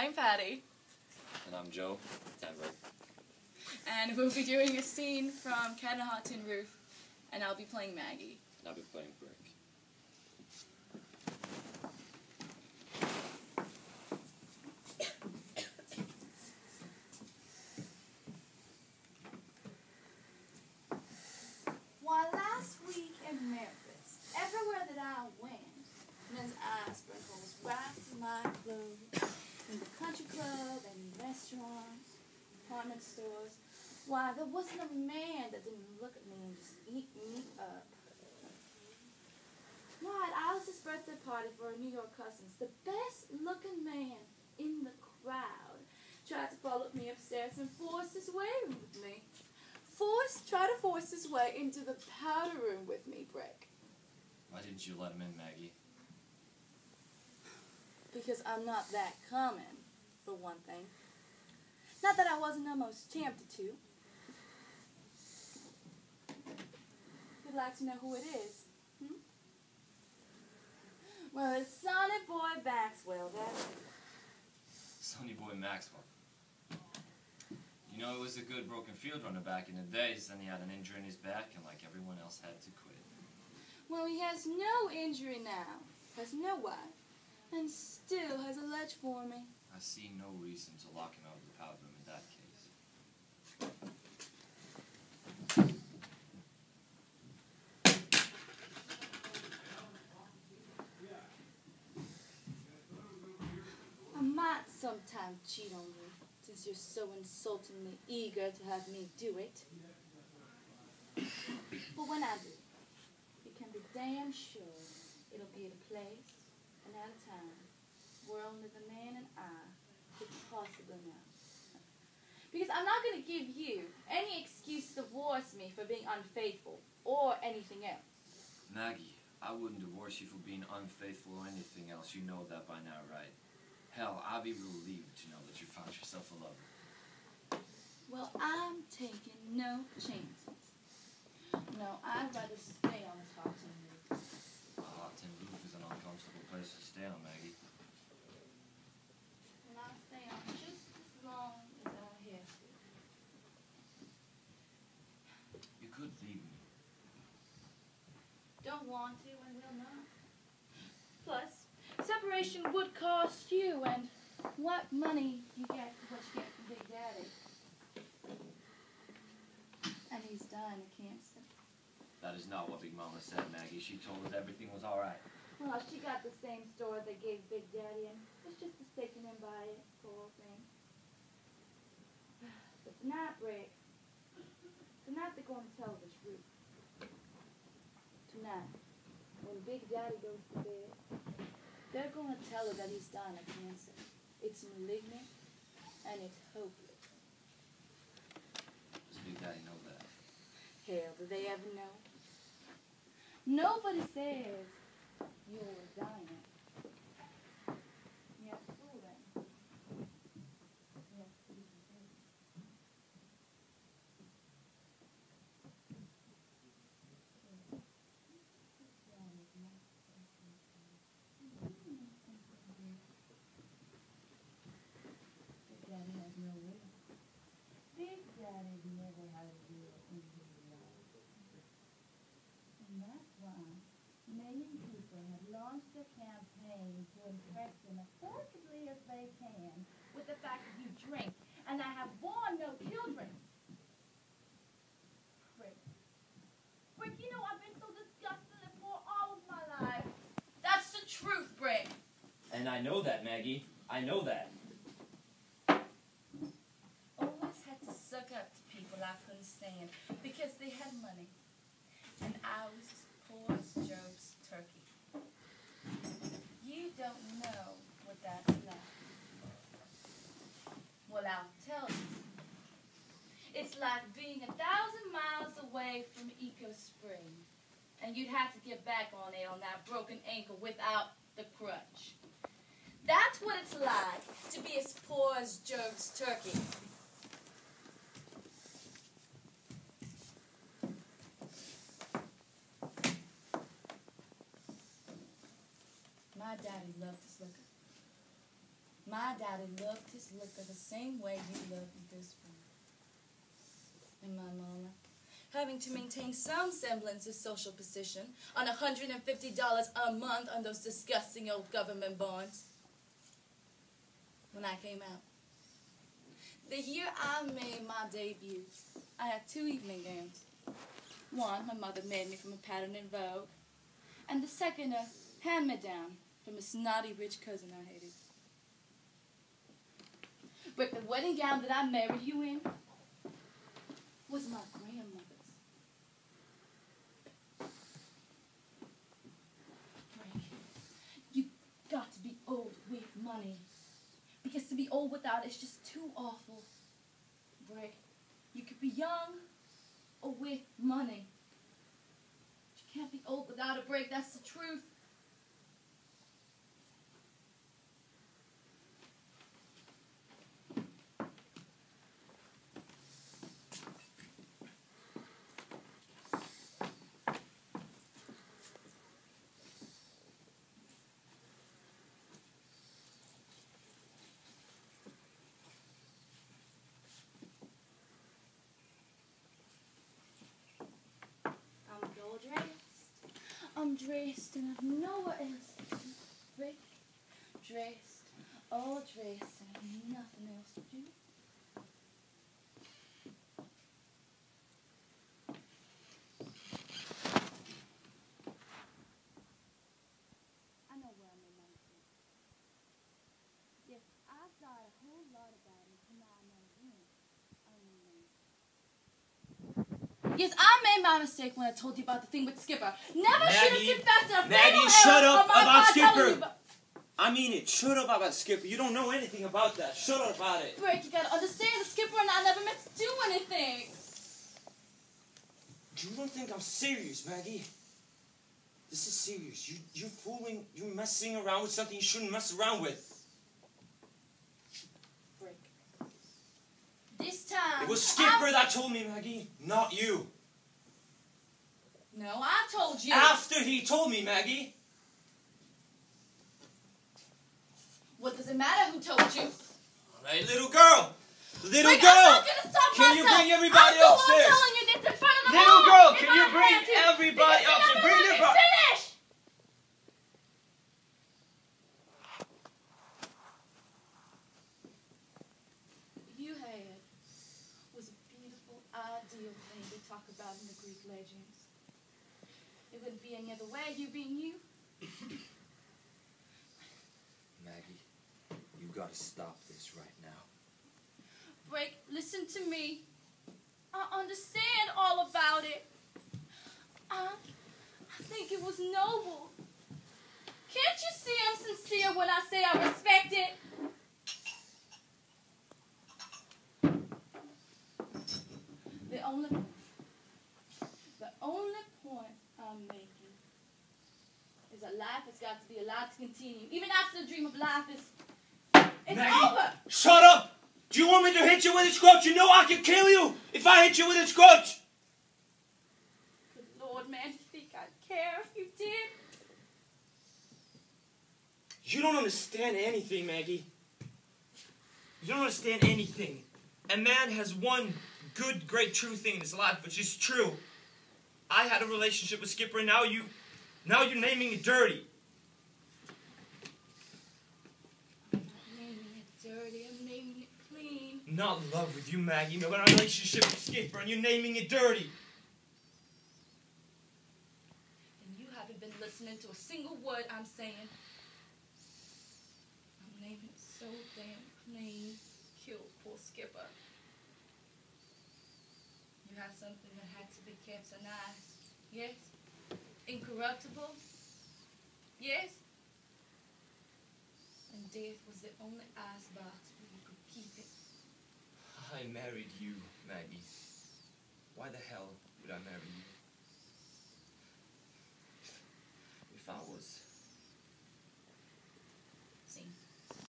I'm Patty. And I'm Joe. Denver. And we'll be doing a scene from Cat on a Hot Tin Roof, and I'll be playing Maggie. And I'll be playing Brick. Why, last week in Memphis, everywhere that I went, Ms. Eye sprinkles right through my clothes. In the country club and restaurants, department stores. Why, there wasn't a man that didn't look at me and just eat me up. Why, at Alice's birthday party for her New York cousins, the best-looking man in the crowd tried to follow me upstairs and forced his way with me. Try to force his way into the powder room with me, Brick. Why didn't you let him in, Maggie? Because I'm not that common, for one thing. Not that I wasn't almost tempted to. You'd like to know who it is, hmm? Well, it's Sonny Boy Maxwell, that's it. Sonny Boy Maxwell. You know, he was a good broken field runner back in the days, then he had an injury in his back, and like everyone else had to quit. Well, he has no injury now, has no wife, and still has a ledge for me. I see no reason to lock him out of the powder room in that case. I might sometime cheat on you, since you're so insultingly eager to have me do it. But when I do, you can be damn sure it'll be at a place and at a time where only the man and I could possibly know. Because I'm not going to give you any excuse to divorce me for being unfaithful or anything else. Maggie, I wouldn't divorce you for being unfaithful or anything else. You know that by now, right? Hell, I'd be relieved to know that you found yourself a lover. Well, I'm taking no chances. No, I'd rather stay on this hot tin roof. A hot tin roof is an uncomfortable place to stay on, Maggie. And I'll stay on just as long as I have to. You could leave me. Don't want to and will not. Plus, separation would cost you, and what money you get for what you get from Big Daddy. And he's dying of cancer. That is not what Big Mama said, Maggie. She told us everything was all right. Well, she got the same story they gave Big Daddy, and was just mistaken him by it, poor thing. But tonight, Rick, tonight they're going to tell the truth. Tonight, when Big Daddy goes to bed, they're going to tell her that he's dying of cancer. It's malignant, and it's hopeless. Does Big Daddy know that? Hell, do they ever know? Nobody says you're dying. Yes, fool then. Yes, fool then. Big Daddy has no will. Big Daddy never had a will in his life. And that's why many people have launched a campaign to impress him as forcibly as they can with the fact that you drink and I have borne no children. Brick, you know I've been so disgustingly poor all of my life. That's the truth, Brick. And I know that, Maggie. I know that. Always had to suck up to people I couldn't stand because they had money. And I was as poor as Job's turkey. You don't know what that's like. Well, I'll tell you. It's like being 1,000 miles away from Eco Spring. And you'd have to get back on it on that broken ankle without the crutch. That's what it's like to be as poor as Job's turkey. My daddy loved his liquor. My daddy loved his liquor the same way you love this one. And my mama, having to maintain some semblance of social position on $150 a month on those disgusting old government bonds. When I came out, the year I made my debut, I had 2 evening gowns. One, my mother made me from a pattern in Vogue, and the second, a hand-me-down from a snotty rich cousin I hated. But the wedding gown that I married you in was my grandmother's. Frank, you got to be old with money. Because to be old without it's just too awful. Break. You could be young or with money. But you can't be old without a break. That's the truth. I'm dressed and I've nowhere else to break. Dressed, all dressed, and I've nothing else to do. I know where I made my mistake. Yes, I thought a whole lot about it, and now I know when I made my mistake. Yes, I made my mistake when I told you about the thing with Skipper. Never should have confessed a Maggie, shut up about Skipper. I mean it. Shut up about Skipper. You don't know anything about that. Shut up about it. Brick, you gotta understand that Skipper and I never meant to do anything. You don't think I'm serious, Maggie? This is serious. You're fooling. You're messing around with something you shouldn't mess around with. Brick. This time... It was Skipper that told me, Maggie, not you. No, I told you. After he told me, Maggie. What does it matter who told you? All right, little girl. Little Brick, girl. I'm not gonna stop Can you myself. bring everybody I'm upstairs? telling you this in front of the Little whole. girl, If can I you bring had to. everybody Because upstairs? you Bring never the let me finish. You had was a beautiful, ideal thing to talk about in the Greek legends. It wouldn't be any other way, you being you. Maggie, you gotta stop this right now. Break, listen to me. I understand all about it. I think it was noble. Can't you see I'm sincere when I say I respect it? The only point I'm making is that life has got to be allowed to continue. Even after the dream of life is Maggie, over. shut up! Do you want me to hit you with a scotch? You know I can kill you if I hit you with a scotch! Good Lord, man, do you think I'd care if you did? You don't understand anything, Maggie. You don't understand anything. A man has one good, great, true thing in his life, which is true. I had a relationship with Skipper, and now you're naming it dirty. I'm not naming it dirty, I'm naming it clean. Not in love with you, Maggie. No, but a relationship with Skipper, and you're naming it dirty. And you haven't been listening to a single word I'm saying. I'm naming it so damn clean. Kill poor Skipper. You had something that had to be kept so nice. Yes? Incorruptible? Yes? And death was the only icebox where you could keep it. I married you, Maggie. Why the hell would I marry you? If I was